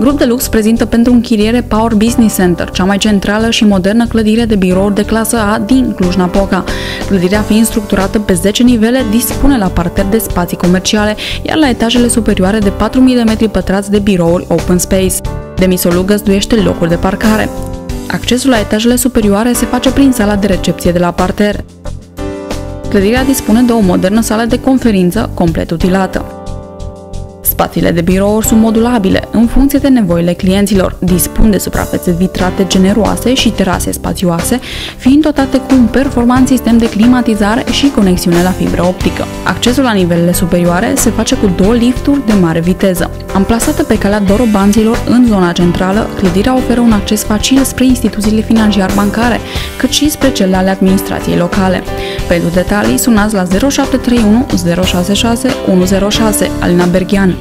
Grup de Lux prezintă pentru închiriere Power Business Center, cea mai centrală și modernă clădire de birouri de clasă A din Cluj-Napoca. Clădirea fiind structurată pe 10 nivele, dispune la parter de spații comerciale, iar la etajele superioare de 4.000 de metri pătrați de birouri open space. Demisolu găzduiește locuri de parcare. Accesul la etajele superioare se face prin sala de recepție de la parter. Clădirea dispune de o modernă sală de conferință complet utilată. Spațiile de birouri sunt modulabile în funcție de nevoile clienților, dispun de suprafețe vitrate generoase și terase spațioase, fiind dotate cu un performant sistem de climatizare și conexiune la fibră optică. Accesul la nivelele superioare se face cu 2 lifturi de mare viteză. Amplasată pe calea Dorobanților în zona centrală, clădirea oferă un acces facil spre instituțiile financiar-bancare, cât și spre cele ale administrației locale. Pentru detalii, sunați la 0731 066 106 Alina Berghean.